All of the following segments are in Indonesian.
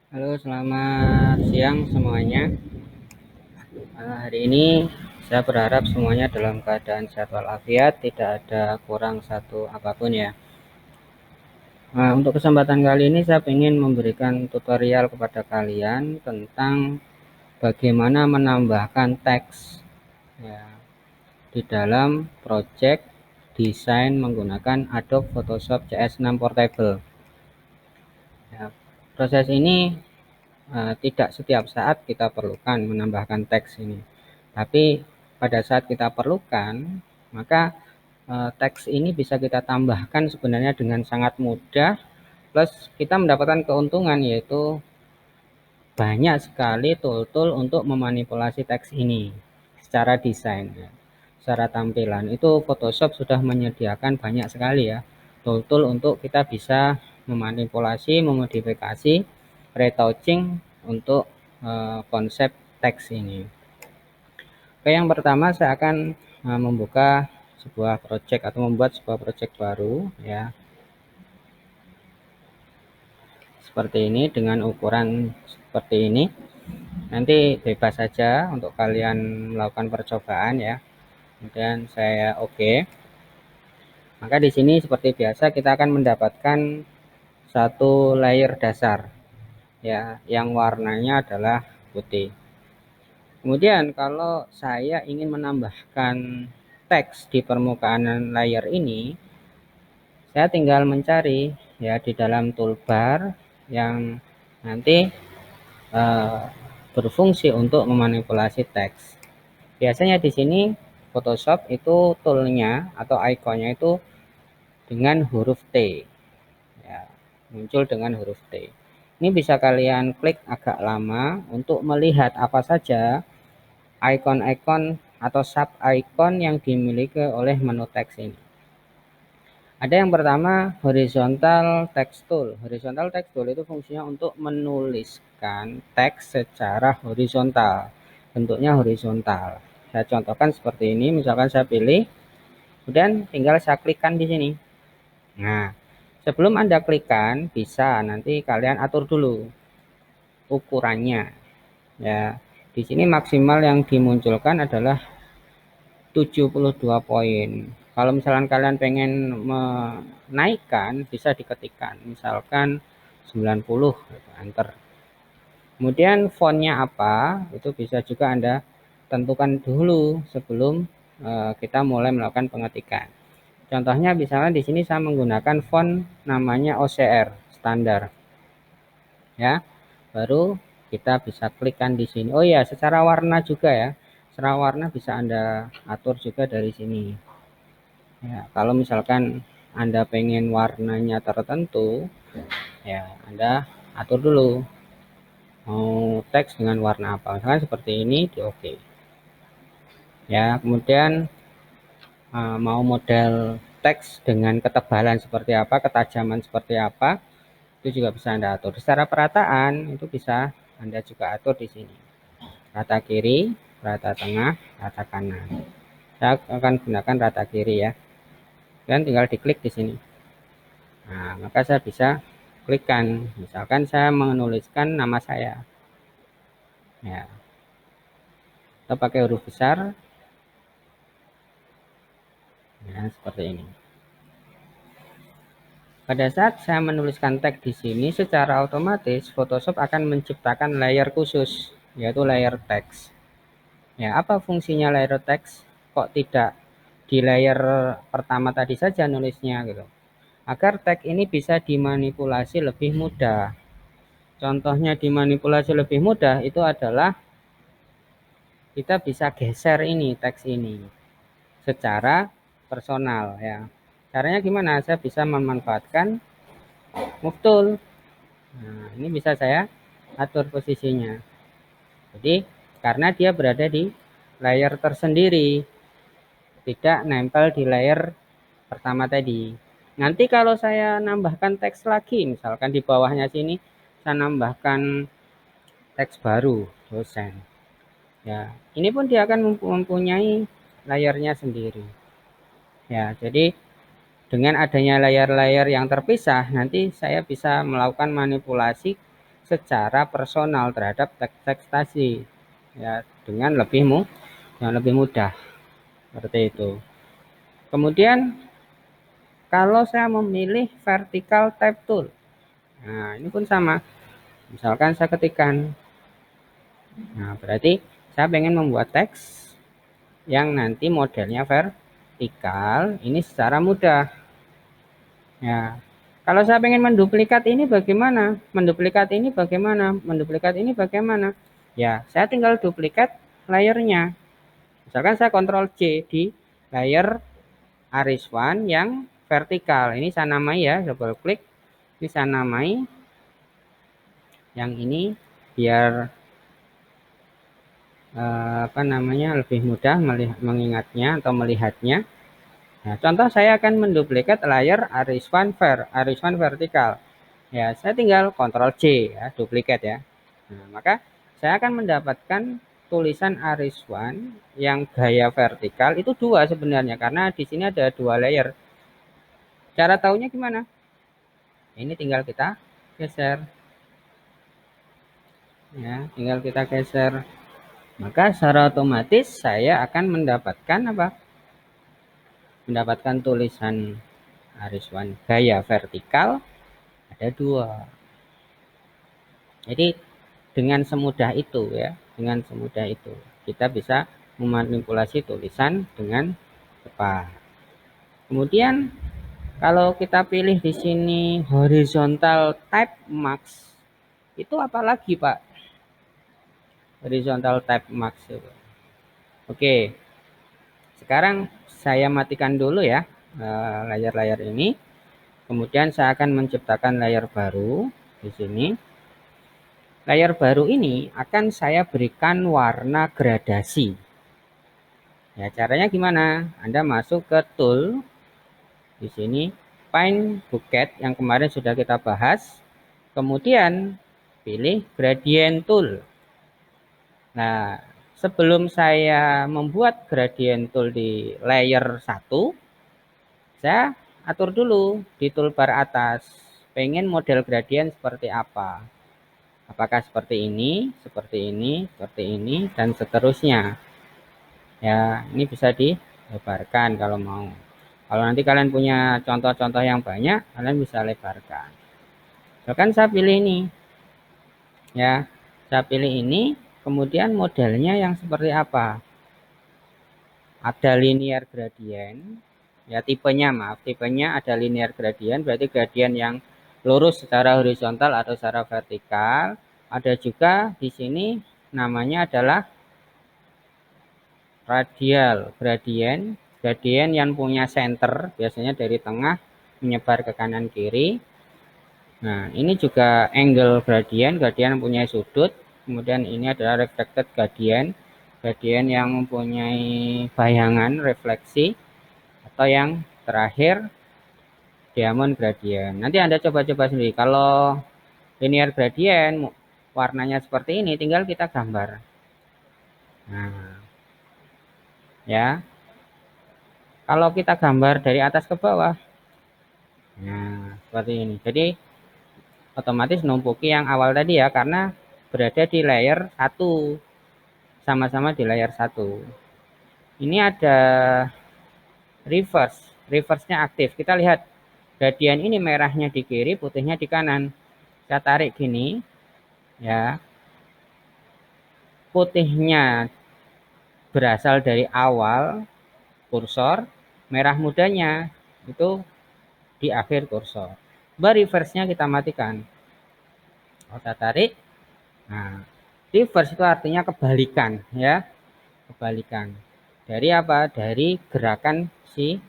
Halo, selamat siang semuanya. Hari ini saya berharap semuanya dalam keadaan sehat walafiat, tidak ada kurang satu apapun ya. Nah, untuk kesempatan kali ini saya ingin memberikan tutorial kepada kalian tentang bagaimana menambahkan teks ya, di dalam project desain menggunakan Adobe Photoshop CS6 Portable. Ya, proses ini tidak setiap saat kita perlukan menambahkan teks ini. Tapi pada saat kita perlukan, maka teks ini bisa kita tambahkan sebenarnya dengan sangat mudah, plus kita mendapatkan keuntungan yaitu banyak sekali tool-tool untuk memanipulasi teks ini secara desain ya. Secara tampilan itu Photoshop sudah menyediakan banyak sekali ya tool-tool untuk kita bisa memanipulasi, memodifikasi, retouching untuk konsep teks ini. Oke, yang pertama saya akan membuka sebuah project atau membuat sebuah project baru ya. Seperti ini dengan ukuran seperti ini. Nanti bebas saja untuk kalian melakukan percobaan ya. Kemudian saya oke. Maka di sini seperti biasa kita akan mendapatkan satu layer dasar ya yang warnanya adalah putih. Kemudian kalau saya ingin menambahkan teks di permukaan layer ini, saya tinggal mencari ya di dalam toolbar yang nanti eh, berfungsi untuk memanipulasi teks. Biasanya di sini Photoshop itu toolnya atau ikonnya itu dengan huruf T ya, muncul dengan huruf T. Ini bisa kalian klik agak lama untuk melihat apa saja ikon-ikon atau sub icon yang dimiliki oleh menu teks ini. Ada yang pertama horizontal text tool. Horizontal text tool itu fungsinya untuk menuliskan teks secara horizontal, bentuknya horizontal. Saya contohkan seperti ini, misalkan saya pilih, kemudian tinggal saya klikkan di sini. Nah, sebelum Anda klikkan, bisa nanti kalian atur dulu ukurannya. Ya, di sini maksimal yang dimunculkan adalah 72 poin. Kalau misalkan kalian pengen menaikkan, bisa diketikkan. Misalkan 90, enter. Kemudian fontnya apa, itu bisa juga Anda tentukan dulu sebelum kita mulai melakukan pengetikan. Contohnya misalnya di sini saya menggunakan font namanya OCR standar. Ya, baru kita bisa klikkan di sini. Oh ya, secara warna juga ya. Secara warna bisa Anda atur juga dari sini. Ya, kalau misalkan Anda pengen warnanya tertentu, ya Anda atur dulu. Mau teks dengan warna apa? Misalkan seperti ini di oke. Ya, kemudian mau model teks dengan ketebalan seperti apa, ketajaman seperti apa, itu juga bisa Anda atur. Secara perataan itu bisa Anda juga atur di sini. Rata kiri, rata tengah, rata kanan. Saya akan gunakan rata kiri ya. Dan tinggal diklik di sini. Nah, maka saya bisa klikkan. Misalkan saya menuliskan nama saya. Ya, kita pakai huruf besar. Ya, seperti ini. Pada saat saya menuliskan teks di sini, secara otomatis Photoshop akan menciptakan layer khusus, yaitu layer teks. Ya, apa fungsinya layer teks? Kok tidak di layer pertama tadi saja nulisnya gitu? Agar teks ini bisa dimanipulasi lebih mudah. Contohnya dimanipulasi lebih mudah itu adalah kita bisa geser ini teks ini secara personal ya. Caranya gimana? Saya bisa memanfaatkan move tool. Nah, ini bisa saya atur posisinya. Jadi karena dia berada di layer tersendiri, tidak nempel di layer pertama tadi. Nanti kalau saya nambahkan teks lagi, misalkan di bawahnya sini saya nambahkan teks baru dosen. Ya, ini pun dia akan mempunyai layarnya sendiri. Ya, jadi dengan adanya layar-layar yang terpisah, nanti saya bisa melakukan manipulasi secara personal terhadap teks-teks tadi ya, dengan lebih mudah seperti itu. Kemudian kalau saya memilih vertical type tool, nah ini pun sama. Misalkan saya ketikkan, nah berarti saya ingin membuat teks yang nanti modelnya vertikal, ini secara mudah. Ya, kalau saya ingin menduplikat ini bagaimana? Menduplikat ini bagaimana? Menduplikat ini bagaimana? Ya, saya tinggal duplikat layernya. Misalkan saya Ctrl C di layer Aris1 yang vertikal. Ini saya namai ya, double klik. Ini saya namai yang ini biar apa namanya lebih mudah mengingatnya atau melihatnya. Nah, contoh saya akan menduplikat layar Aris1 vertikal. Ya, saya tinggal Ctrl C ya, duplikat ya. Nah, maka saya akan mendapatkan tulisan Aris1 yang gaya vertikal itu dua sebenarnya karena di sini ada dua layer. Cara tahunya gimana? Ini tinggal kita geser. Ya, tinggal kita geser. Maka secara otomatis saya akan mendapatkan apa? Mendapatkan tulisan Aris1 gaya vertikal ada dua. Jadi dengan semudah itu ya, dengan semudah itu kita bisa memanipulasi tulisan dengan cepat. Kemudian kalau kita pilih di sini horizontal type marks, itu apa lagi Pak? Horizontal type marks itu. Oke, sekarang saya matikan dulu ya layar-layar ini. Kemudian saya akan menciptakan layar baru di sini. Layar baru ini akan saya berikan warna gradasi. Ya, caranya gimana? Anda masuk ke tool di sini, Paint Bucket yang kemarin sudah kita bahas. Kemudian pilih gradient tool. Nah, sebelum saya membuat gradient tool di layer 1, saya atur dulu di toolbar atas. Pengen model gradient seperti apa? Apakah seperti ini, seperti ini, seperti ini, dan seterusnya. Ya, ini bisa dilebarkan kalau mau. Kalau nanti kalian punya contoh-contoh yang banyak, kalian bisa lebarkan. Bahkan saya pilih ini. Ya, saya pilih ini, kemudian modelnya yang seperti apa? Ada linear gradient. Ya, tipenya maaf, tipenya ada linear gradient, berarti gradient yang lurus secara horizontal atau secara vertikal. Ada juga di sini namanya adalah radial gradient, gradient yang punya center, biasanya dari tengah menyebar ke kanan kiri. Nah, ini juga angle gradient, gradient yang punya sudut. Kemudian ini adalah reflected gradient, gradient yang mempunyai bayangan refleksi. Atau yang terakhir diamond gradient. Nanti Anda coba-coba sendiri. Kalau linear gradient warnanya seperti ini, tinggal kita gambar. Nah, ya. Kalau kita gambar dari atas ke bawah, nah seperti ini. Jadi otomatis numpuki yang awal tadi ya, karena berada di layer 1, sama-sama di layer 1. Ini ada reverse-nya aktif. Kita lihat gradient ini merahnya di kiri, putihnya di kanan. Saya tarik gini, ya. Putihnya berasal dari awal kursor, merah mudanya itu di akhir kursor. Reverse-nya kita matikan. Kita tarik. Nah, reverse itu artinya kebalikan ya. Kebalikan. Dari apa? Dari gerakan si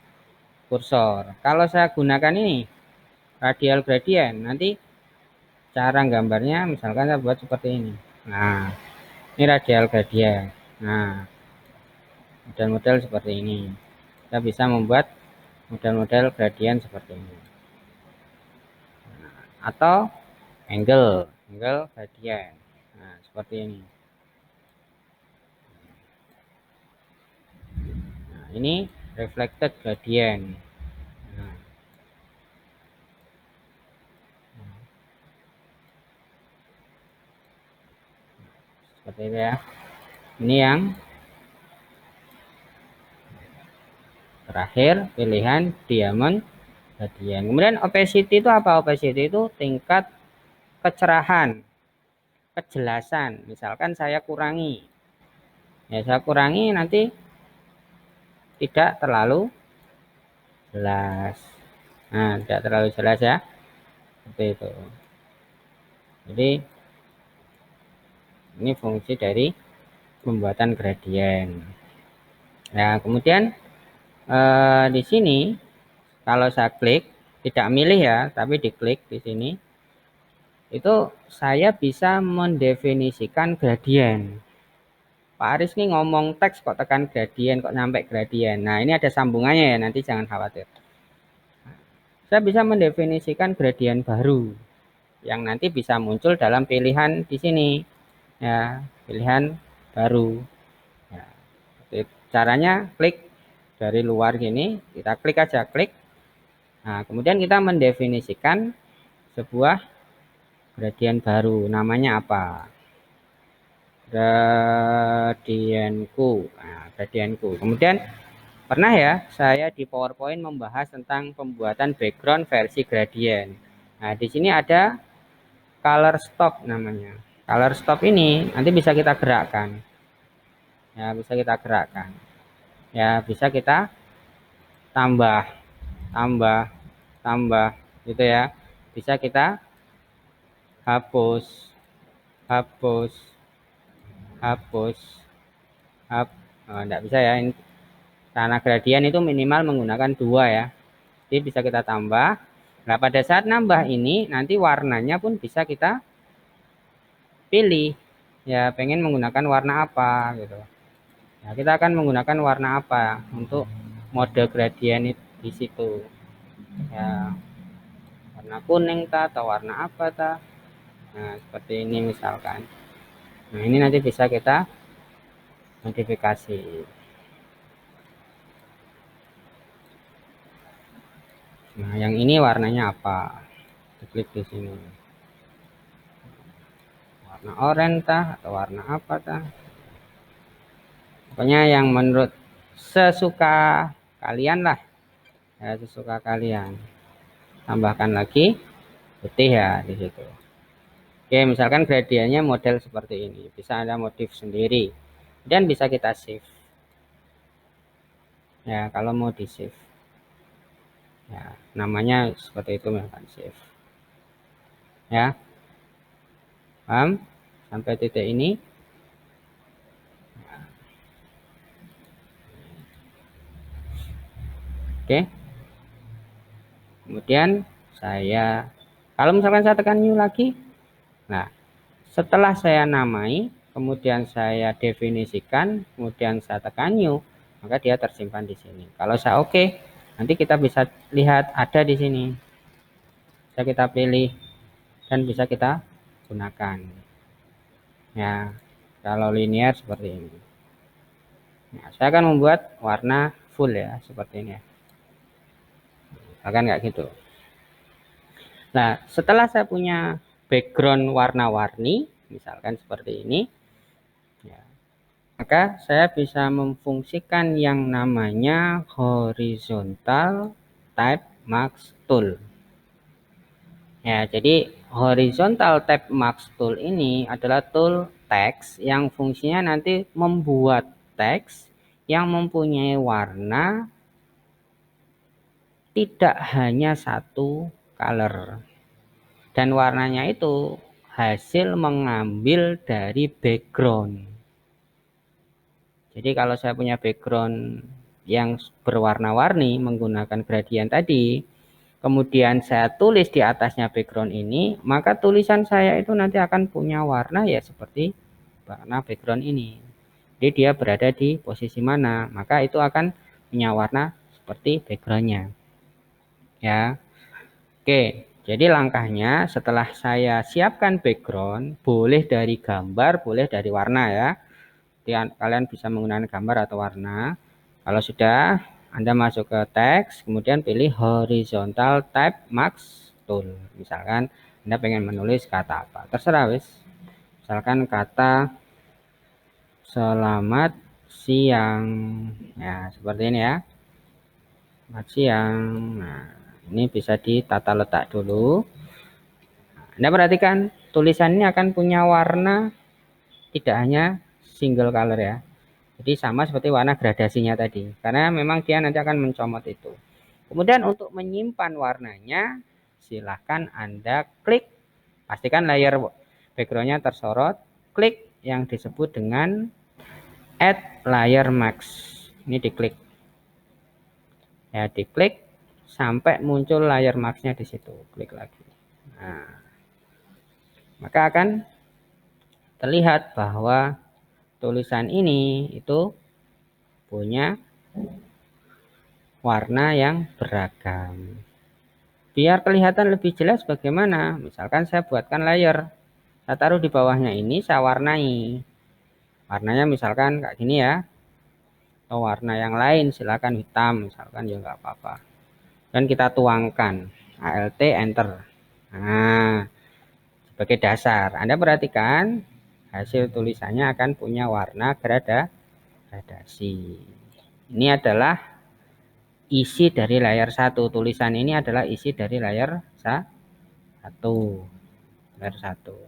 kursor. Kalau saya gunakan ini radial gradient, nanti cara gambarnya misalkan saya buat seperti ini. Nah, ini radial gradient. Nah, model-model seperti ini. Kita bisa membuat model-model gradient seperti ini. Nah, atau angle gradient. Nah, seperti ini. Nah, ini reflected gradient. Nah, seperti itu ya. Ini yang terakhir, pilihan diamond gradient. Kemudian opacity itu apa? Opacity itu tingkat kecerahan, kejelasan. Misalkan saya kurangi, ya saya kurangi nanti tidak terlalu jelas. Nah, tidak terlalu jelas ya, seperti itu. Jadi ini fungsi dari pembuatan gradien. Nah, kemudian di sini kalau saya klik, tidak milih ya, tapi diklik di sini, itu saya bisa mendefinisikan gradien. Pak Aris nih ngomong teks kok tekan gradien, kok nyampe gradien. Nah, ini ada sambungannya ya, nanti jangan khawatir. Saya bisa mendefinisikan gradien baru yang nanti bisa muncul dalam pilihan di sini. Ya, pilihan baru. Ya, caranya klik dari luar gini, kita klik aja, klik. Nah, kemudian kita mendefinisikan sebuah gradien baru, namanya apa? Gradienku. Nah, gradienku. Kemudian pernah ya saya di PowerPoint membahas tentang pembuatan background versi gradien. Nah, di sini ada color stop namanya. Color stop ini nanti bisa kita gerakkan. Ya, bisa kita gerakkan. Ya, bisa kita tambah, tambah, tambah gitu ya. Bisa kita hapus, hapus, hapus, enggak bisa ya. Karena gradien itu minimal menggunakan 2 ya. Jadi bisa kita tambah. Nah, pada saat nambah ini nanti warnanya pun bisa kita pilih. Ya, pengen menggunakan warna apa gitu. Nah, kita akan menggunakan warna apa untuk mode gradien di situ. Ya, warna kuning kah atau warna apa kah? Nah, seperti ini misalkan. Nah, ini nanti bisa kita modifikasi. Nah, yang ini warnanya apa? Klik di sini. Warna oranye kah atau warna apa kah? Pokoknya yang menurut sesuka kalian lah. Ya, sesuka kalian. Tambahkan lagi putih ya di situ. Oke, misalkan gradiennya model seperti ini. Bisa ada motif sendiri. Dan bisa kita save. Ya, kalau mau di save. Ya, namanya seperti itu misalkan save. Ya. Paham? Sampai titik ini. Oke. Kemudian kalau misalkan saya tekan new lagi, nah setelah saya namai, kemudian saya definisikan, kemudian saya tekan new, maka dia tersimpan di sini. Kalau saya oke, nanti kita bisa lihat ada di sini. Bisa kita pilih dan bisa kita gunakan. Ya, kalau linear seperti ini. Nah, saya akan membuat warna full ya, seperti ini ya. Akan nggak gitu. Nah, setelah saya punya background warna-warni, misalkan seperti ini, ya, maka saya bisa memfungsikan yang namanya horizontal type mask tool. Ya, jadi horizontal type mask tool ini adalah tool teks yang fungsinya nanti membuat teks yang mempunyai warna tidak hanya satu color. Dan warnanya itu hasil mengambil dari background. Jadi kalau saya punya background yang berwarna-warni menggunakan gradien tadi, kemudian saya tulis di atasnya background ini, maka tulisan saya itu nanti akan punya warna ya seperti warna background ini. Jadi dia berada di posisi mana, maka itu akan punya warna seperti backgroundnya. Ya, oke. Jadi langkahnya setelah saya siapkan background, boleh dari gambar, boleh dari warna ya. Jadi kalian bisa menggunakan gambar atau warna. Kalau sudah, Anda masuk ke teks, kemudian pilih horizontal type mask tool. Misalkan Anda pengen menulis kata apa, terserah wis. Misalkan kata Selamat siang. Ya, seperti ini ya. Selamat siang. Nah, ini bisa ditata letak dulu. Anda perhatikan tulisan ini akan punya warna tidak hanya single color ya. Jadi sama seperti warna gradasinya tadi. Karena memang dia nanti akan mencomot itu. Kemudian untuk menyimpan warnanya, silahkan Anda klik. Pastikan layar backgroundnya tersorot. Klik yang disebut dengan Add Layer Mask. Ini diklik. Ya, diklik sampai muncul layer masknya di situ. Klik lagi. Nah, maka akan terlihat bahwa tulisan ini itu punya warna yang beragam. Biar kelihatan lebih jelas bagaimana? Misalkan saya buatkan layer. Saya taruh di bawahnya ini, saya warnai. Warnanya misalkan kayak gini ya. Atau warna yang lain silakan hitam misalkan ya nggak apa-apa. Dan kita tuangkan. Alt enter. Nah, sebagai dasar. Anda perhatikan hasil tulisannya akan punya warna gradasi. Ini adalah isi dari layar 1. Tulisan ini adalah isi dari layar 1. Layar 1.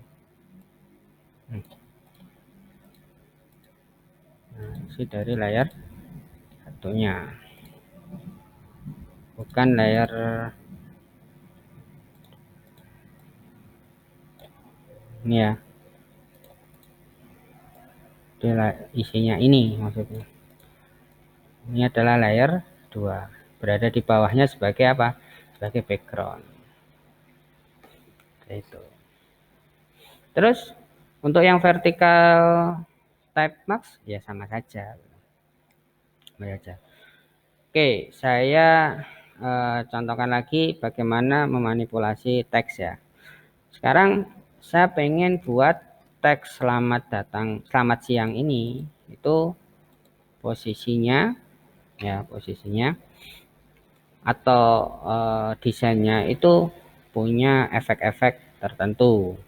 Nah, isi dari layar satunya. Bukan layar ini ya. Isinya ini maksudnya. Ini adalah layer 2. Berada di bawahnya sebagai apa? Sebagai background. Itu. Terus untuk yang vertical type mask ya sama saja. Oke, saya contohkan lagi bagaimana memanipulasi teks ya. Sekarang saya pengen buat teks selamat datang, selamat siang ini itu posisinya atau desainnya itu punya efek-efek tertentu.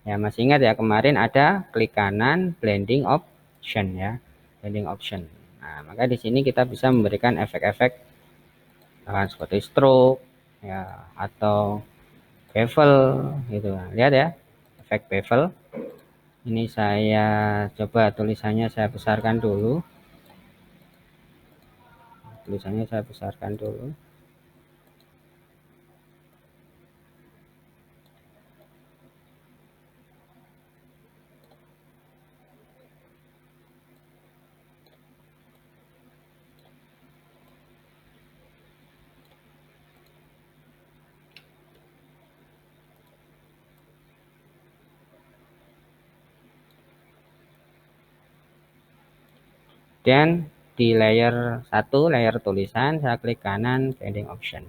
Ya, masih ingat ya kemarin ada klik kanan blending option ya, blending option. Nah, maka di sini kita bisa memberikan efek-efek seperti stroke ya atau bevel gitu. Lihat ya, efek bevel. Ini saya coba tulisannya saya besarkan dulu. Tulisannya saya besarkan dulu. Dan di layer 1, layer tulisan, saya klik kanan blending option.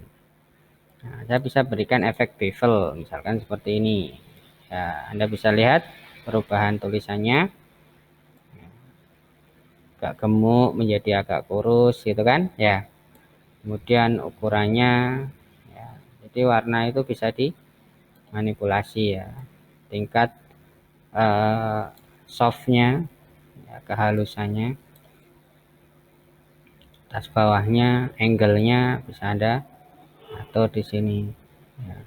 Nah, saya bisa berikan efek bevel, misalkan seperti ini. Ya, Anda bisa lihat perubahan tulisannya. Agak gemuk menjadi agak kurus gitu kan ya. Kemudian ukurannya ya, jadi warna itu bisa dimanipulasi ya. Tingkat softnya ya, kehalusannya, atas bawahnya, angle-nya bisa Anda atur di sini ya.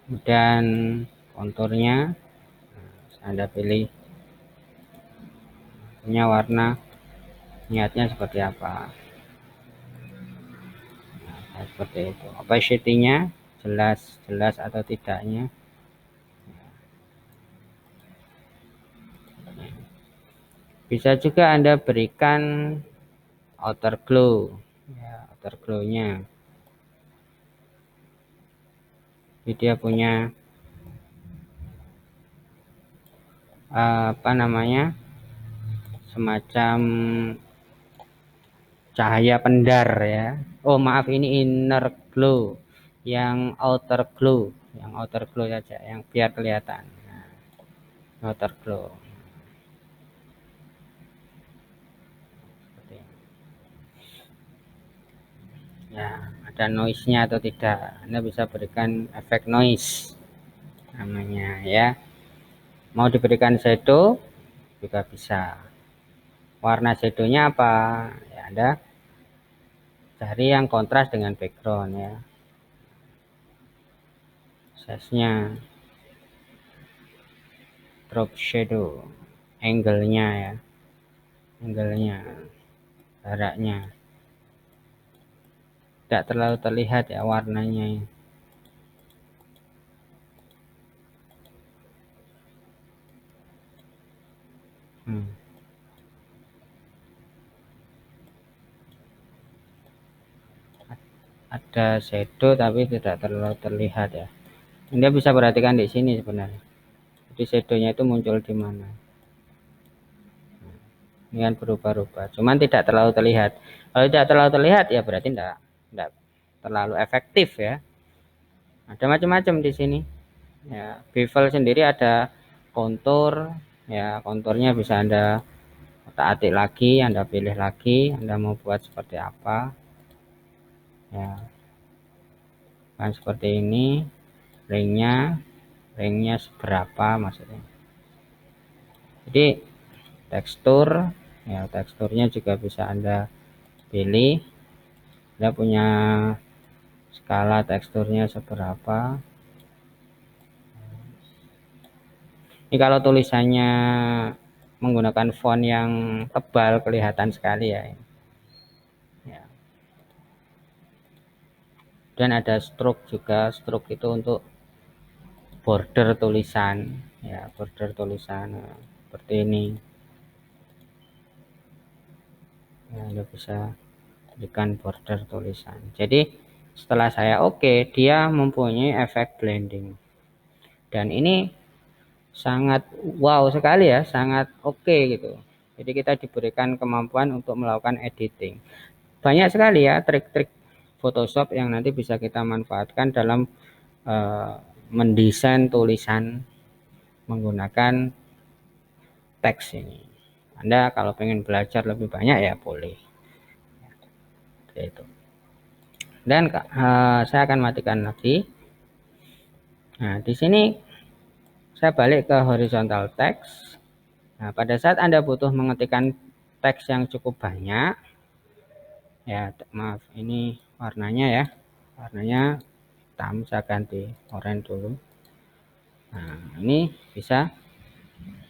Kemudian konturnya bisa Anda pilih punya warna niatnya seperti apa. Nah, seperti itu. Opacity-nya jelas atau tidaknya. Bisa juga Anda berikan outer glow ya, outer glow-nya. Jadi dia punya apa namanya? Semacam cahaya pendar ya. Oh, maaf ini inner glow. Yang outer glow saja yang biar kelihatan. Nah, outer glow. Ya, ada noise-nya atau tidak. Anda bisa berikan efek noise namanya ya. Mau diberikan shadow juga bisa. Warna shadownya apa? Ya, Anda cari yang kontras dengan background ya. Size-nya, drop shadow, angle-nya ya, angle-nya, jaraknya. Tidak terlalu terlihat ya warnanya. Ada shadow tapi tidak terlalu terlihat ya. Anda bisa perhatikan di sini sebenarnya. Jadi shadownya itu muncul di mana. Ini kan berubah-ubah. Cuman tidak terlalu terlihat. Kalau tidak terlalu terlihat ya berarti tidak terlalu efektif ya. Ada macam-macam di sini. Ya, bevel sendiri ada kontur. Ya, konturnya bisa Anda otak-atik lagi, Anda pilih lagi, Anda mau buat seperti apa. Ya, kan seperti ini. Ringnya seberapa maksudnya. Jadi tekstur, ya teksturnya juga bisa Anda pilih. Anda punya skala teksturnya seberapa. Ini kalau tulisannya menggunakan font yang tebal kelihatan sekali ya. Ya. Dan ada stroke juga. Stroke itu untuk border tulisan, ya border tulisan seperti ini. Ya, Anda bisa berikan border tulisan. Jadi setelah saya oke, dia mempunyai efek blending. Dan ini sangat wow sekali ya, sangat oke gitu. Jadi kita diberikan kemampuan untuk melakukan editing. Banyak sekali ya trik-trik Photoshop yang nanti bisa kita manfaatkan dalam mendesain tulisan menggunakan teks ini. Anda kalau pengen belajar lebih banyak ya boleh. Itu. Dan saya akan matikan lagi. Nah, di sini saya balik ke horizontal text. Nah, pada saat Anda butuh mengetikkan teks yang cukup banyak, ya maaf ini warnanya ya, warnanya hitam, saya ganti oranye dulu. Nah, ini bisa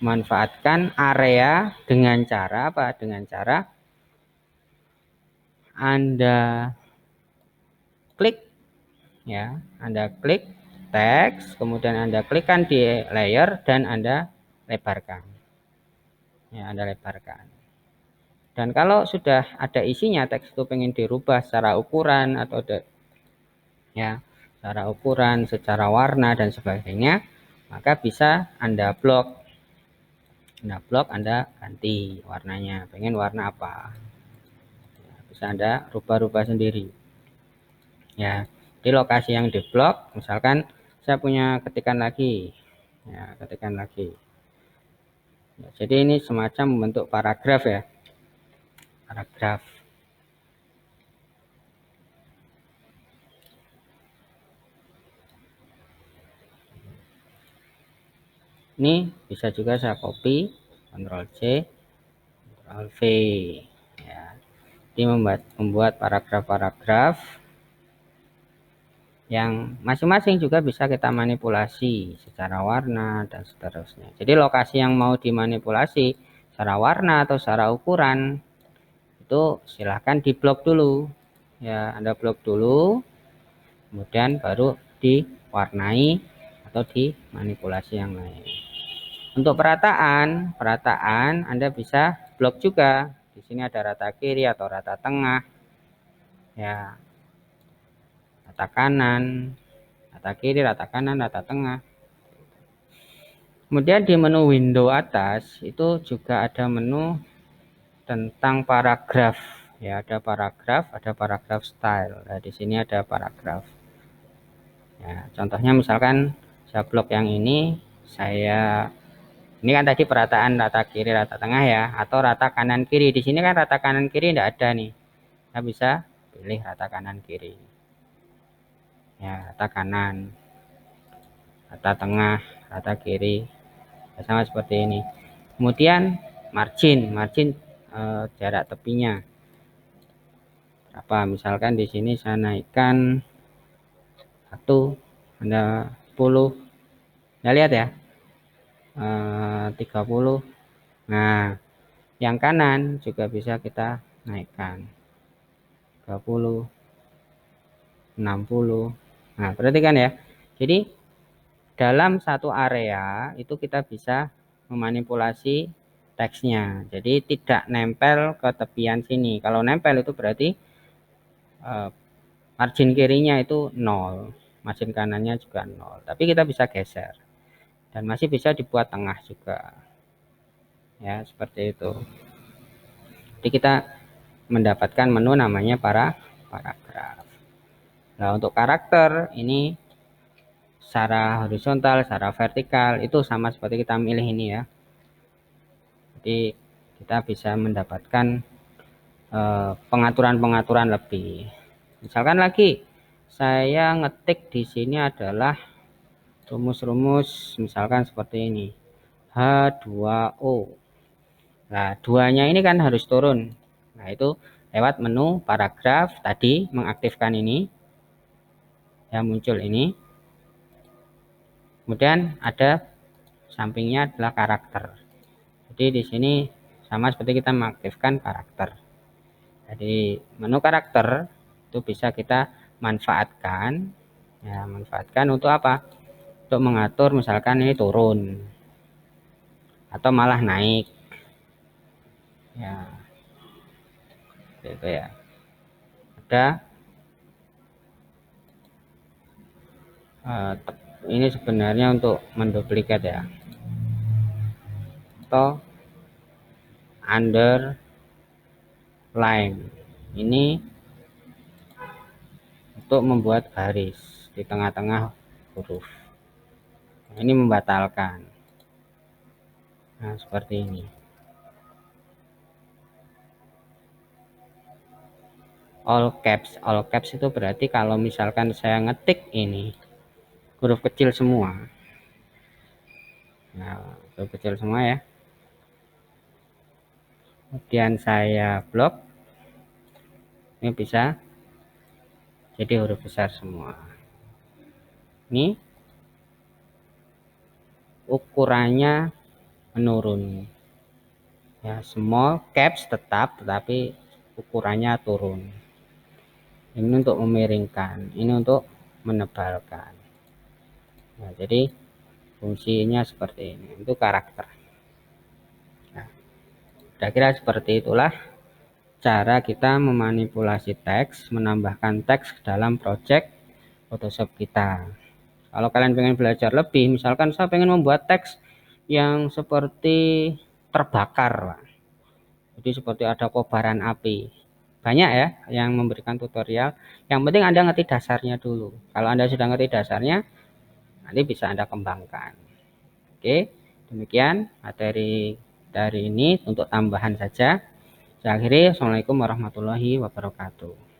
manfaatkan area dengan cara apa? Dengan cara Anda klik ya, Anda klik teks, kemudian Anda klikkan di layer dan Anda lebarkan. Ya, Anda lebarkan. Dan kalau sudah ada isinya, teks itu pengen dirubah secara ukuran atau ya, secara ukuran, secara warna dan sebagainya, maka bisa Anda blok. Anda ganti warnanya. Pengen warna apa? Ya, bisa Anda rubah-rubah sendiri. Ya, di lokasi yang diblok, misalkan saya punya ketikan lagi. Ya, ketikan lagi. Ya, jadi ini semacam membentuk paragraf ya. Paragraf. Ini bisa juga saya copy, Ctrl C, Ctrl V. Ya. Ini membuat paragraf-paragraf yang masing-masing juga bisa kita manipulasi secara warna dan seterusnya. Jadi lokasi yang mau dimanipulasi secara warna atau secara ukuran itu silahkan diblok dulu. Ya, Anda blok dulu, kemudian baru diwarnai atau dimanipulasi yang lain. Untuk perataan Anda bisa blok juga. Di sini ada rata kiri atau rata tengah. Ya, rata kanan, rata kiri, rata kanan, rata tengah. Kemudian di menu window atas itu juga ada menu tentang paragraf. Ya, ada paragraf style. Nah, di sini ada paragraf. Ya, contohnya misalkan saya blok yang ini, ini kan tadi perataan rata kiri, rata tengah ya, atau rata kanan kiri. Di sini kan rata kanan kiri tidak ada nih. Saya bisa pilih rata kanan kiri. Ya, rata kanan, rata tengah, rata kiri. Ya, sama seperti ini. Kemudian margin jarak tepinya berapa? Misalkan di sini saya naikkan 1, ada 10. Nah, lihat ya, 30. Nah, yang kanan juga bisa kita naikkan 30, 60. Nah, perhatikan ya. Jadi dalam satu area itu kita bisa memanipulasi teksnya. Jadi tidak nempel ke tepian sini. Kalau nempel itu berarti margin kirinya itu 0, margin kanannya juga 0. Tapi kita bisa geser dan masih bisa dibuat tengah juga. Ya, seperti itu. Jadi kita mendapatkan menu namanya paragraf. Nah, untuk karakter ini secara horizontal, secara vertikal itu sama seperti kita milih ini ya. Jadi kita bisa mendapatkan pengaturan-pengaturan lebih. Misalkan lagi saya ngetik di sini adalah rumus-rumus misalkan seperti ini. H2O. Nah, duanya ini kan harus turun. Nah, itu lewat menu paragraf tadi mengaktifkan ini. Ya, muncul ini. Kemudian ada sampingnya adalah karakter. Jadi di sini sama seperti kita mengaktifkan karakter. Jadi menu karakter itu bisa kita manfaatkan. Ya, manfaatkan untuk apa? Untuk mengatur misalkan ini turun atau malah naik. Ya, gitu ya. Ada ini sebenarnya untuk menduplikat ya. Atau underline. Ini untuk membuat garis di tengah-tengah huruf. Ini membatalkan. Nah, seperti ini. All caps itu berarti kalau misalkan saya ngetik ini huruf kecil semua. Nah, huruf kecil semua ya. Kemudian saya blok. Ini bisa jadi huruf besar semua. Ini ukurannya menurun. Ya, small caps tetap tetapi ukurannya turun. Ini untuk memiringkan, ini untuk menebalkan. Nah, jadi fungsinya seperti ini. Itu karakter. Nah, kira-kira seperti itulah cara kita memanipulasi teks, menambahkan teks dalam project Photoshop kita. Kalau kalian pengen belajar lebih, misalkan saya pengen membuat teks yang seperti terbakar, Pak. Jadi seperti ada kobaran api. Banyak ya yang memberikan tutorial. Yang penting Anda ngerti dasarnya dulu. Kalau Anda sudah ngerti dasarnya, nanti bisa Anda kembangkan. Oke, demikian materi dari ini untuk tambahan saja. Saya akhiri. Assalamualaikum warahmatullahi wabarakatuh.